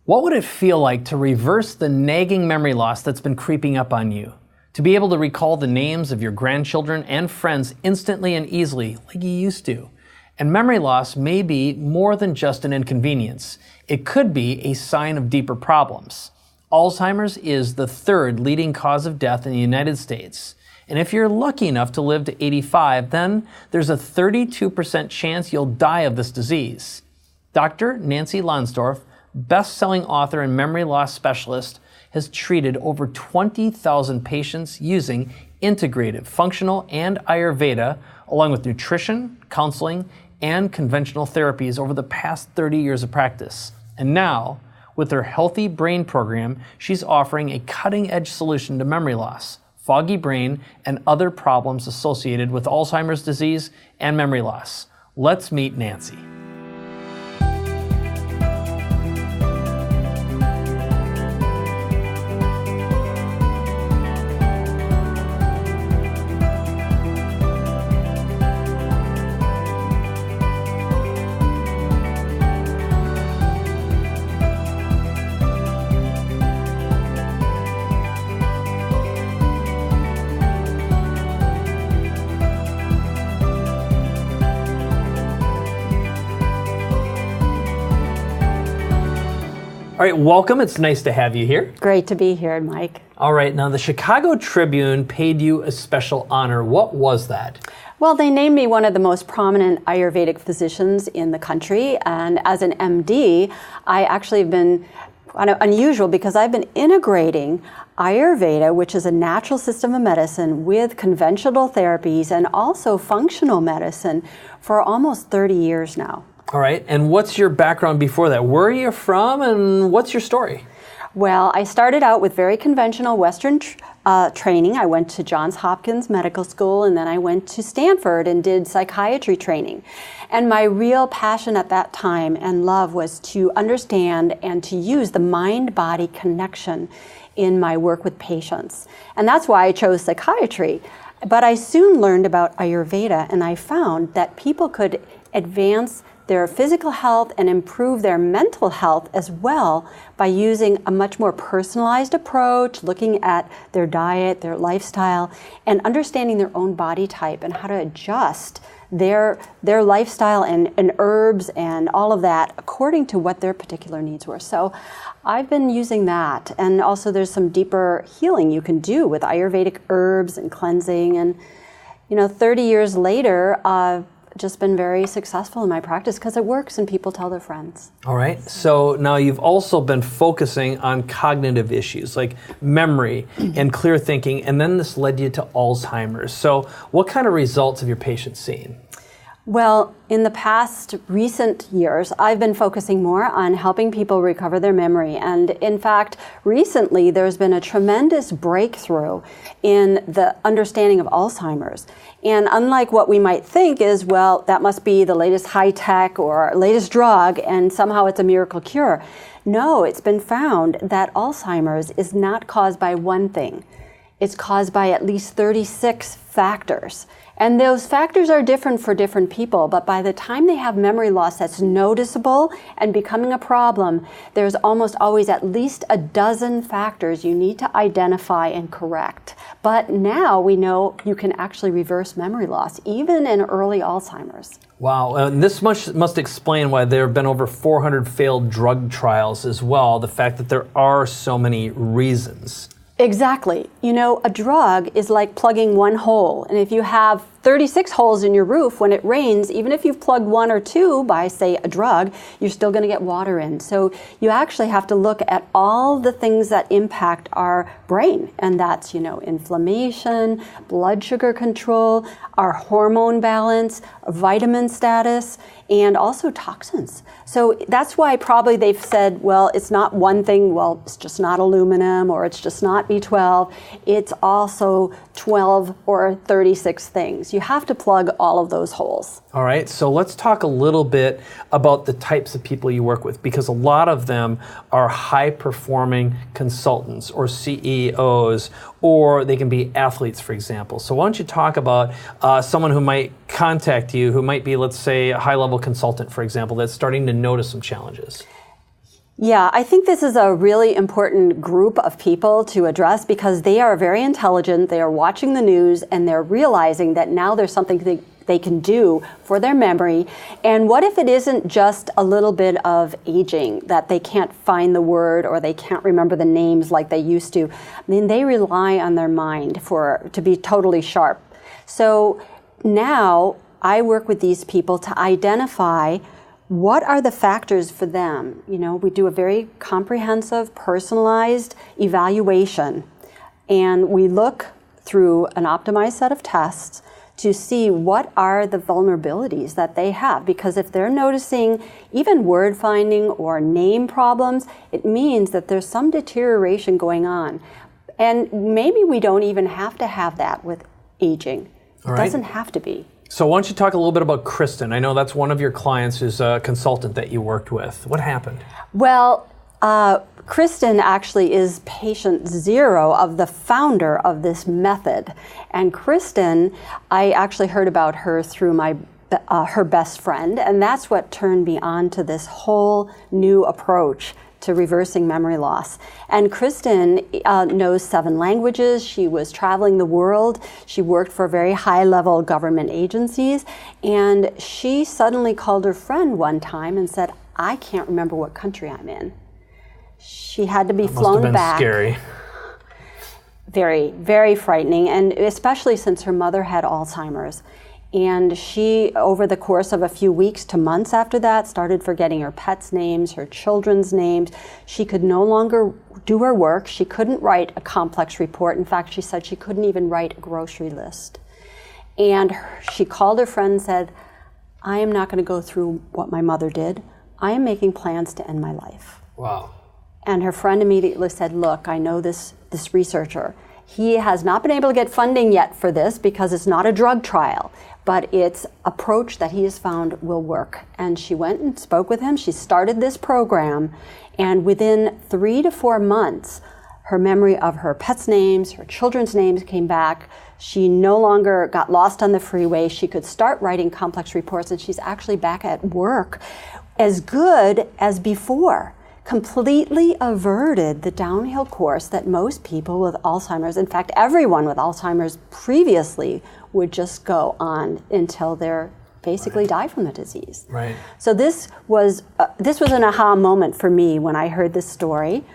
What would it feel like to reverse the nagging memory loss that's been creeping up on you? To be able to recall the names of your grandchildren and friends instantly and easily like you used to. And memory loss may be more than just an inconvenience. It could be a sign of deeper problems. Alzheimer's is the third leading cause of death in the United States. And if you're lucky enough to live to 85, then there's a 32% chance you'll die of this disease. Dr. Nancy Lonsdorf, best-selling author and memory loss specialist, has treated over 20,000 patients using integrative, functional, and Ayurveda, along with nutrition, counseling, and conventional therapies over the past 30 years of practice. And now, with her Healthy Brain program, she's offering a cutting-edge solution to memory loss, foggy brain, and other problems associated with Alzheimer's disease and memory loss. Let's meet Nancy. All right, welcome. It's nice to have you here. Great to be here, Mike. All right, now the Chicago Tribune paid you a special honor. What was that? Well, they named me one of the most prominent Ayurvedic physicians in the country, and as an MD, I actually have been kind of unusual because I've been integrating Ayurveda, which is a natural system of medicine, with conventional therapies and also functional medicine for almost 30 years now. All right, and what's your background before that? Where are you from and what's your story? Well, I started out with very conventional Western training. I went to Johns Hopkins Medical School, and then I went to Stanford and did psychiatry training. And my real passion at that time and love was to understand and to use the mind-body connection in my work with patients. And that's why I chose psychiatry. But I soon learned about Ayurveda, and I found that people could advance their physical health and improve their mental health as well by using a much more personalized approach, looking at their diet, their lifestyle, and understanding their own body type and how to adjust their lifestyle and herbs and all of that according to what their particular needs were. So I've been using that, and also there's some deeper healing you can do with Ayurvedic herbs and cleansing, and 30 years later, just been very successful in my practice because it works and people tell their friends. All right. So now you've also been focusing on cognitive issues like memory and clear thinking, and then this led you to Alzheimer's. So what kind of results have your patients seen? Well, in the past recent years, I've been focusing more on helping people recover their memory. And in fact, recently, there's been a tremendous breakthrough in the understanding of Alzheimer's. And unlike what we might think is, well, that must be the latest high-tech or latest drug, and somehow it's a miracle cure. No, it's been found that Alzheimer's is not caused by one thing. It's caused by at least 36 factors. And those factors are different for different people, but by the time they have memory loss that's noticeable and becoming a problem, there's almost always at least a dozen factors you need to identify and correct. But now we know you can actually reverse memory loss, even in early Alzheimer's. Wow, and this must explain why there have been over 400 failed drug trials as well, the fact that there are so many reasons. Exactly. A drug is like plugging one hole. And if you have 36 holes in your roof, when it rains, even if you've plugged one or two by, say, a drug, you're still going to get water in. So you actually have to look at all the things that impact our brain. And that's, inflammation, blood sugar control, our hormone balance, vitamin status, and also toxins. So that's why probably they've said, well, it's not one thing, well, it's just not aluminum, or it's just not B12. It's also 12 or 36 things. You have to plug all of those holes. All right, so let's talk a little bit about the types of people you work with, because a lot of them are high-performing consultants or CEOs, or they can be athletes, for example. So why don't you talk about someone who might contact you, who might be, let's say, a high-level consultant, for example, that's starting to notice some challenges? Yeah, I think this is a really important group of people to address because they are very intelligent, they are watching the news, and they're realizing that now there's something they can do for their memory. And what if it isn't just a little bit of aging, that they can't find the word or they can't remember the names like they used to? I mean, they rely on their mind to be totally sharp. So now I work with these people to identify what are the factors for them. You know, we do a very comprehensive, personalized evaluation, and we look through an optimized set of tests to see what are the vulnerabilities that they have. Because if they're noticing even word finding or name problems, it means that there's some deterioration going on. And maybe we don't even have to have that with aging. It doesn't have to be. So why don't you talk a little bit about Kristen? I know that's one of your clients who's a consultant that you worked with. What happened? Well, Kristen actually is patient zero of the founder of this method. And Kristen, I actually heard about her through her best friend, and that's what turned me on to this whole new approach to reversing memory loss. And Kristen knows 7 languages. She was traveling the world. She worked for very high-level government agencies. And she suddenly called her friend one time and said, I can't remember what country I'm in. She had to be flown back. Must have been scary. Very, very frightening, and especially since her mother had Alzheimer's. And she, over the course of a few weeks to months after that, started forgetting her pets' names, her children's names. She could no longer do her work. She couldn't write a complex report. In fact, she said she couldn't even write a grocery list. And she called her friend and said, I am not going to go through what my mother did. I am making plans to end my life. Wow. And her friend immediately said, look, I know this researcher. He has not been able to get funding yet for this because it's not a drug trial, but its approach that he has found will work. And she went and spoke with him. She started this program, and within 3 to 4 months, her memory of her pets' names, her children's names came back. She no longer got lost on the freeway. She could start writing complex reports, and she's actually back at work as good as before. Completely averted the downhill course that most people with Alzheimer's, in fact, everyone with Alzheimer's previously would just go on until they're basically die from the disease. Right. So this was an aha moment for me when I heard this story.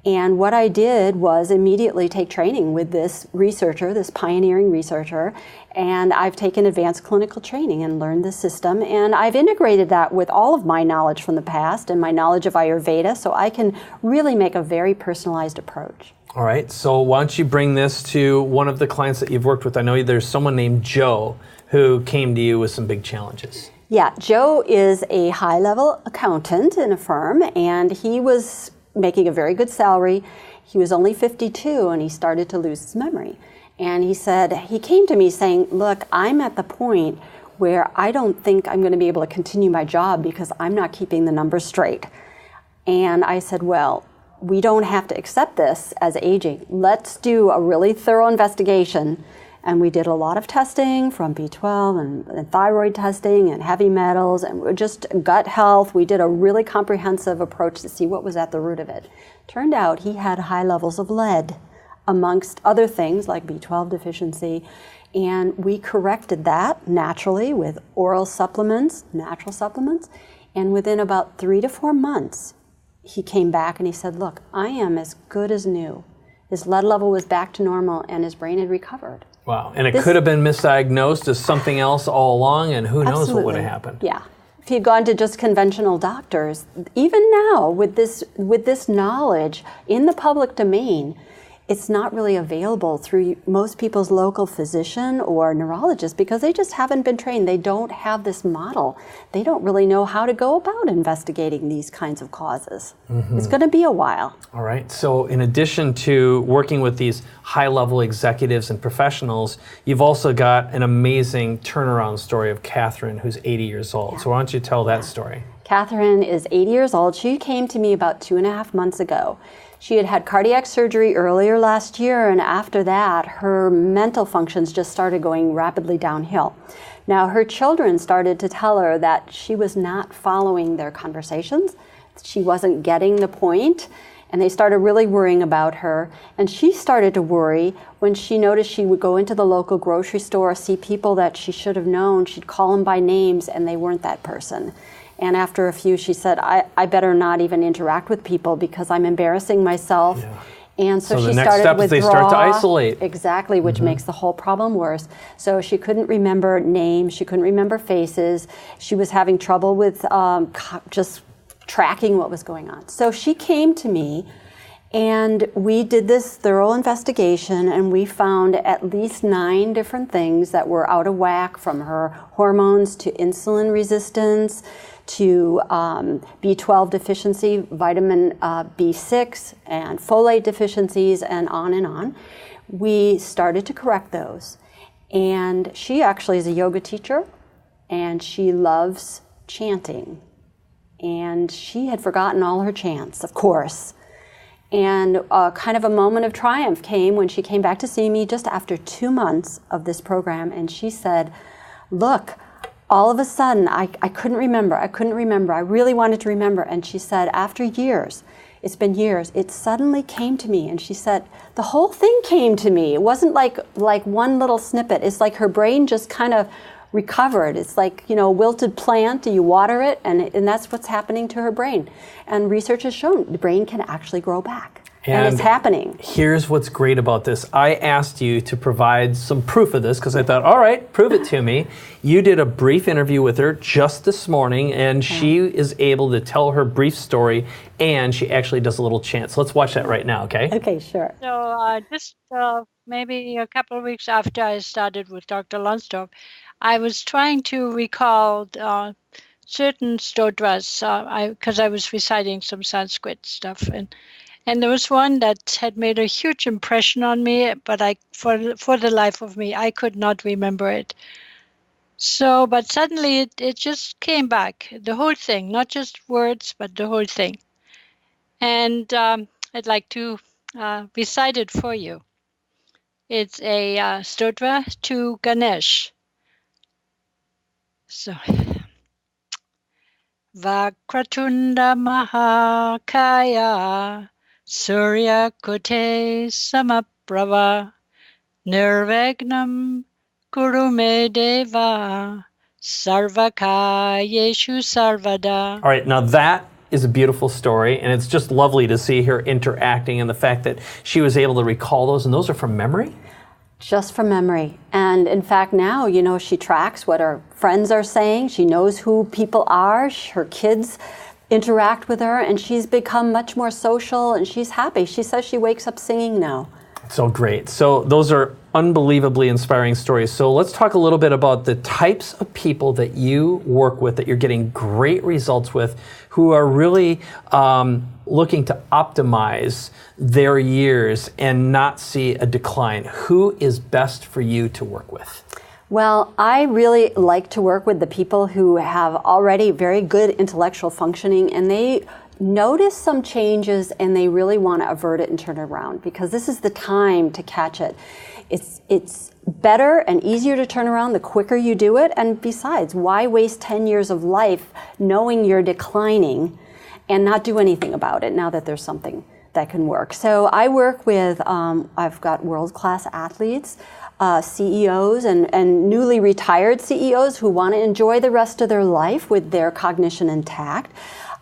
And what I did was immediately take training with this researcher, this pioneering researcher, and I've taken advanced clinical training and learned the system, and I've integrated that with all of my knowledge from the past and my knowledge of Ayurveda, so I can really make a very personalized approach. All right, so why don't you bring this to one of the clients that you've worked with? I know there's someone named Joe who came to you with some big challenges. Yeah, Joe is a high-level accountant in a firm, and he was making a very good salary. He was only 52 and he started to lose his memory. And he came to me saying, look, I'm at the point where I don't think I'm going to be able to continue my job because I'm not keeping the numbers straight. And I said, well, we don't have to accept this as aging. Let's do a really thorough investigation. And we did a lot of testing from B12 and thyroid testing and heavy metals and just gut health. We did a really comprehensive approach to see what was at the root of it. Turned out he had high levels of lead, amongst other things like B12 deficiency. And we corrected that naturally with oral supplements, natural supplements. And within about 3 to 4 months, he came back and he said, look, I am as good as new. His lead level was back to normal and his brain had recovered. Wow, and it could have been misdiagnosed as something else all along, and who knows what would have happened. Yeah. If he'd gone to just conventional doctors, even now with this knowledge in the public domain, it's not really available through most people's local physician or neurologist because they just haven't been trained. They don't have this model. They don't really know how to go about investigating these kinds of causes. Mm-hmm. It's going to be a while. All right. So in addition to working with these high-level executives and professionals, you've also got an amazing turnaround story of Catherine, who's 80 years old. Yeah. So why don't you tell that story? Catherine is 80 years old. She came to me about 2.5 months ago. She had had cardiac surgery earlier last year, and after that, her mental functions just started going rapidly downhill. Now, her children started to tell her that she was not following their conversations, she wasn't getting the point, and they started really worrying about her. And she started to worry when she noticed she would go into the local grocery store, see people that she should have known. She'd call them by names, and they weren't that person. And after a few, she said, I better not even interact with people because I'm embarrassing myself. Yeah. And so the she next started step to is withdraw. they start to isolate. Exactly, which makes the whole problem worse. So she couldn't remember names. She couldn't remember faces. She was having trouble with just tracking what was going on. So she came to me, and we did this thorough investigation, and we found at least 9 different things that were out of whack, from her hormones to insulin resistance to B12 deficiency, vitamin B6, and folate deficiencies, and on and on. We started to correct those. And she actually is a yoga teacher, and she loves chanting. And she had forgotten all her chants, of course. And kind of a moment of triumph came when she came back to see me just after 2 months of this program, and she said, look, all of a sudden, I couldn't remember. I really wanted to remember. And she said, after years, it's been years, it suddenly came to me. And she said, the whole thing came to me. It wasn't like one little snippet. It's like her brain just kind of recovered. It's like, a wilted plant. You water it, and that's what's happening to her brain. And research has shown the brain can actually grow back. And it's happening. Here's what's great about this. I asked you to provide some proof of this because I thought, all right, prove it to me. You did a brief interview with her just this morning, and she is able to tell her brief story, and she actually does a little chant. So let's watch that right now, okay? Okay, sure. So just maybe a couple of weeks after I started with Dr. Lonsdorf, I was trying to recall certain stotras because I was reciting some Sanskrit stuff, and there was one that had made a huge impression on me, but for the life of me, I could not remember it. So, but suddenly it just came back, the whole thing, not just words, but the whole thing. And I'd like to recite it for you. It's a stotra to Ganesh. So, Vakratunda Mahakaya Surya Kote Samaprava Nirvignam Kurume Deva Sarvakayeshu Sarvada. All right, now that is a beautiful story, and it's just lovely to see her interacting and the fact that she was able to recall those, and those are from memory? Just from memory. And in fact, now, she tracks what her friends are saying. She knows who people are. Her kids interact with her, and she's become much more social, and she's happy. She says she wakes up singing now. So great. So those are unbelievably inspiring stories. So let's talk a little bit about the types of people that you work with, that you're getting great results with, who are really looking to optimize their years and not see a decline. Who is best for you to work with? Well, I really like to work with the people who have already very good intellectual functioning, and they notice some changes and they really want to avert it and turn it around, because this is the time to catch it. It's better and easier to turn around the quicker you do it, and besides, why waste 10 years of life knowing you're declining and not do anything about it now that there's something that can work? So I work with, I've got world-class athletes, CEOs and newly retired CEOs who want to enjoy the rest of their life with their cognition intact.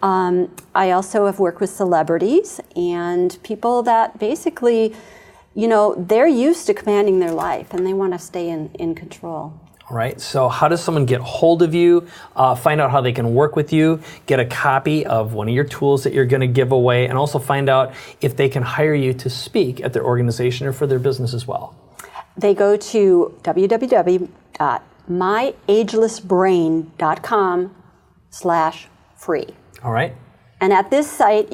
I also have worked with celebrities and people that basically, they're used to commanding their life and they want to stay in control. All right, so how does someone get hold of you, find out how they can work with you, get a copy of one of your tools that you're going to give away, and also find out if they can hire you to speak at their organization or for their business as well? They go to www.myagelessbrain.com/free. All right. And at this site,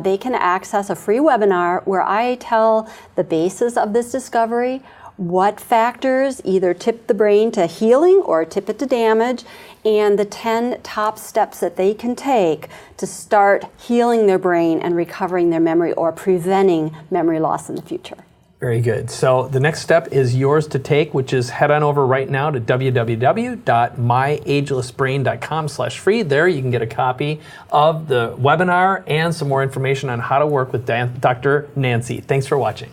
they can access a free webinar where I tell the basis of this discovery, what factors either tip the brain to healing or tip it to damage, and the 10 top steps that they can take to start healing their brain and recovering their memory or preventing memory loss in the future. Very good. So the next step is yours to take, which is head on over right now to www.myagelessbrain.com/free. There you can get a copy of the webinar and some more information on how to work with Dr. Nancy. Thanks for watching.